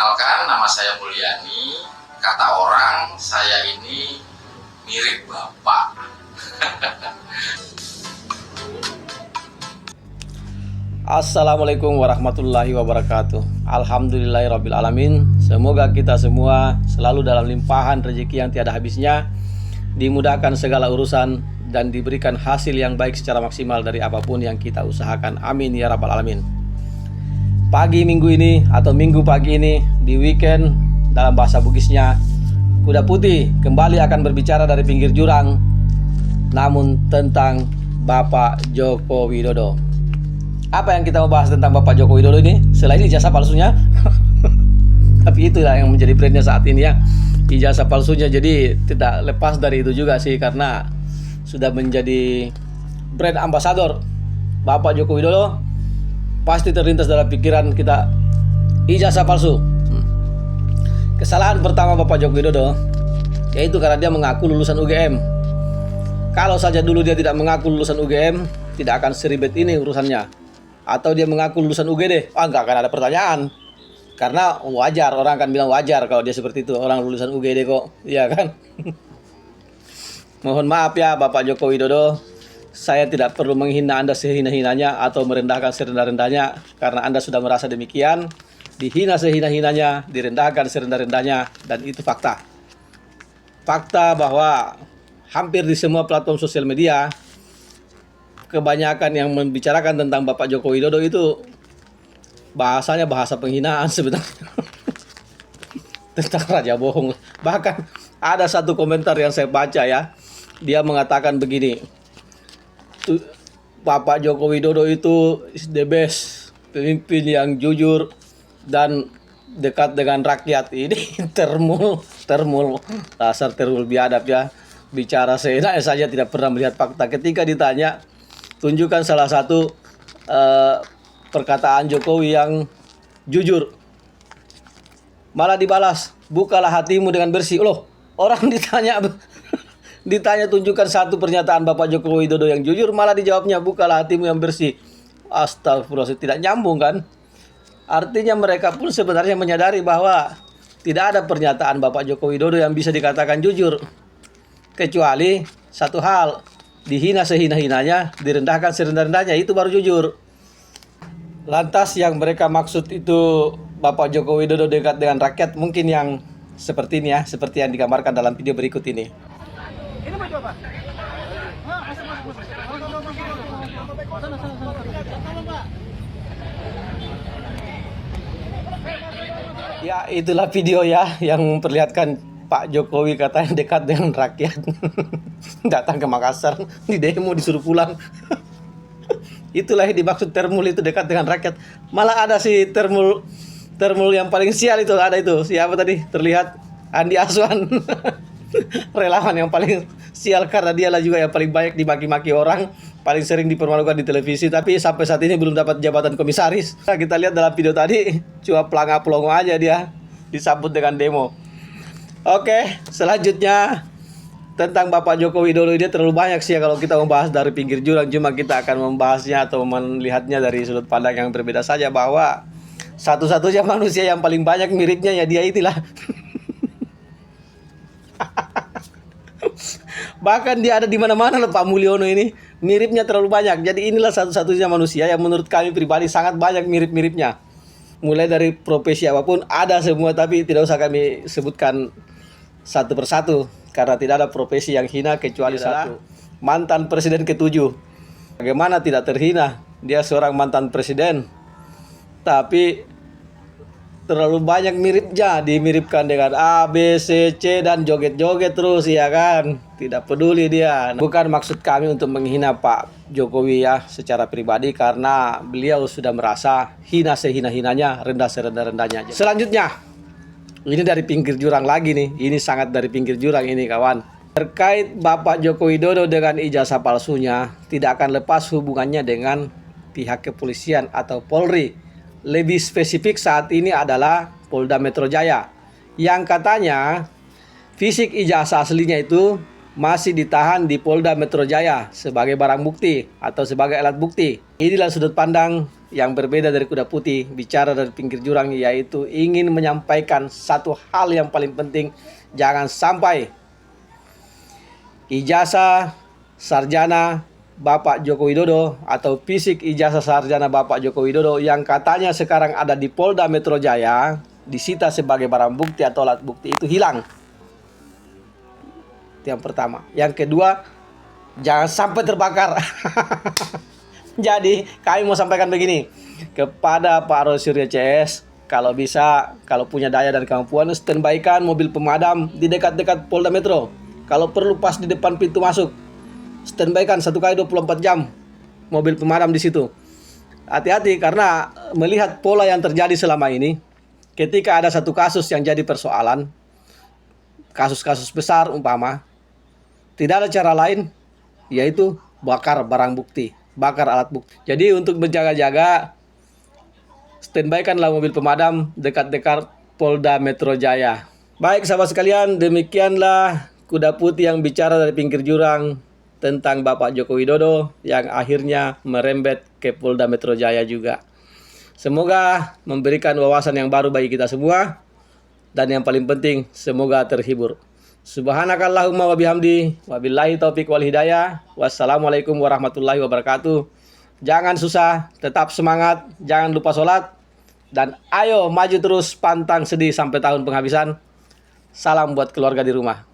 Perkenalkan, nama saya Mulyani. Kata orang, saya ini mirip Bapak. Assalamualaikum warahmatullahi wabarakatuh. Alhamdulillahirabbil alamin. Semoga kita semua selalu dalam limpahan rezeki yang tiada habisnya, dimudahkan segala urusan, dan diberikan hasil yang baik secara maksimal dari apapun yang kita usahakan. Amin ya rabbal alamin. Pagi minggu ini atau minggu pagi ini di weekend, dalam bahasa Bugisnya, Kuda Putih kembali akan berbicara dari pinggir jurang, namun tentang Bapak Joko Widodo. Apa yang kita mau bahas tentang Bapak Joko Widodo ini selain ijazah palsunya? Tapi itulah yang menjadi brandnya saat ini ya, ijazah palsunya. Jadi tidak lepas dari itu juga sih, karena sudah menjadi brand ambassador Bapak Joko Widodo. Pasti terlintas dalam pikiran kita ijazah palsu. Kesalahan pertama Bapak Joko Widodo yaitu karena dia mengaku lulusan UGM. Kalau saja dulu dia tidak mengaku lulusan UGM, tidak akan seribet ini urusannya. Atau dia mengaku lulusan UGD, nggak akan ada pertanyaan. Karena wajar, orang akan bilang wajar kalau dia seperti itu, orang lulusan UGD kok, iya kan? Mohon maaf ya Bapak Joko Widodo, saya tidak perlu menghina Anda sehina-hinanya atau merendahkan serendah-rendahnya, karena Anda sudah merasa demikian, dihina sehina-hinanya, direndahkan serendah-rendahnya, dan itu fakta. Fakta bahwa hampir di semua platform sosial media, kebanyakan yang membicarakan tentang Bapak Joko Widodo itu bahasanya bahasa penghinaan sebenarnya. Tentang raja bohong. Bahkan ada satu komentar yang saya baca ya, dia mengatakan begini, Bapak Joko Widodo itu is the best, pemimpin yang jujur dan dekat dengan rakyat. Ini termul dasar termul biadab ya, bicara seenaknya saja, tidak pernah melihat fakta. Ketika ditanya, tunjukkan salah satu perkataan Jokowi yang jujur, malah dibalas, bukalah hatimu dengan bersih. Loh, orang ditanya tunjukkan satu pernyataan Bapak Joko Widodo yang jujur, malah dijawabnya bukalah hatimu yang bersih. Astagfirullah, tidak nyambung kan? Artinya mereka pun sebenarnya menyadari bahwa tidak ada pernyataan Bapak Joko Widodo yang bisa dikatakan jujur, kecuali satu hal, dihina sehina-hinanya, direndahkan serendah-rendahnya, itu baru jujur. Lantas yang mereka maksud itu Bapak Joko Widodo dekat dengan rakyat, mungkin yang seperti ini ya, seperti yang digambarkan dalam video berikut ini. Ini mau coba? Ya, itulah video ya yang memperlihatkan Pak Jokowi katanya dekat dengan rakyat. Datang ke Makassar, di demo disuruh pulang. Itulah yang dimaksud termul itu, dekat dengan rakyat. Malah ada si termul yang paling sial itu, ada itu. Siapa tadi? Terlihat Andi Aswan. Relawan yang paling sial, karena dialah juga yang paling banyak dimaki-maki orang, paling sering dipermalukan di televisi, tapi sampai saat ini belum dapat jabatan komisaris. Nah, kita lihat dalam video tadi, cuma pelanga-pelongo aja dia disambut dengan demo. Oke, selanjutnya tentang Bapak Joko Widodo, dia terlalu banyak sih ya kalau kita membahas dari pinggir jurang. Cuma kita akan membahasnya atau melihatnya dari sudut pandang yang berbeda saja, bahwa satu-satunya manusia yang paling banyak miripnya ya dia itulah. Bahkan dia ada di mana-mana loh Pak Mulyono ini, miripnya terlalu banyak. Jadi inilah satu-satunya manusia yang menurut kami pribadi sangat banyak mirip-miripnya. Mulai dari profesi apapun ada semua, tapi tidak usah kami sebutkan satu persatu karena tidak ada profesi yang hina kecuali satu, mantan presiden ke-7. Bagaimana tidak terhina? Dia seorang mantan presiden, tapi terlalu banyak miripnya, dimiripkan dengan A, B, C, C, dan joget-joget terus ya kan. Tidak peduli dia. Bukan maksud kami untuk menghina Pak Jokowi ya secara pribadi, karena beliau sudah merasa hina sehina-hinanya, rendah serendah-rendahnya. Selanjutnya, ini dari pinggir jurang lagi nih. Ini sangat dari pinggir jurang ini kawan. Terkait Bapak Joko Widodo dengan ijazah palsunya, tidak akan lepas hubungannya dengan pihak kepolisian atau Polri. Lebih spesifik saat ini adalah Polda Metro Jaya, yang katanya fisik ijazah aslinya itu masih ditahan di Polda Metro Jaya sebagai barang bukti atau sebagai alat bukti. Inilah sudut pandang yang berbeda dari kuda putih bicara dari pinggir jurang, yaitu ingin menyampaikan satu hal yang paling penting. Jangan sampai ijazah sarjana Bapak Joko Widodo atau fisik ijazah sarjana Bapak Joko Widodo yang katanya sekarang ada di Polda Metro Jaya disita sebagai barang bukti atau alat bukti itu hilang. Yang pertama. Yang kedua, jangan sampai terbakar. Jadi kami mau sampaikan begini kepada Pak Rosyuryo CS, kalau bisa, kalau punya daya dan kemampuan, standby-kan mobil pemadam di dekat-dekat Polda Metro. Kalau perlu pas di depan pintu masuk, standby-kan 1 kali 24 jam mobil pemadam di situ. Hati-hati, karena melihat pola yang terjadi selama ini, ketika ada satu kasus yang jadi persoalan, kasus-kasus besar umpama, tidak ada cara lain yaitu bakar barang bukti, bakar alat bukti. Jadi untuk berjaga-jaga, standby-kanlah mobil pemadam dekat-dekat Polda Metro Jaya. Baik sahabat sekalian, demikianlah kuda putih yang bicara dari pinggir jurang tentang Bapak Joko Widodo yang akhirnya merembet ke Polda Metro Jaya juga. Semoga memberikan wawasan yang baru bagi kita semua, dan yang paling penting semoga terhibur. Subhanakallahumma wa bihamdi, wabillahi taufiq wal hidayah. Wassalamualaikum warahmatullahi wabarakatuh. Jangan susah, tetap semangat, jangan lupa sholat, dan ayo maju terus pantang sedih sampai tahun penghabisan. Salam buat keluarga di rumah.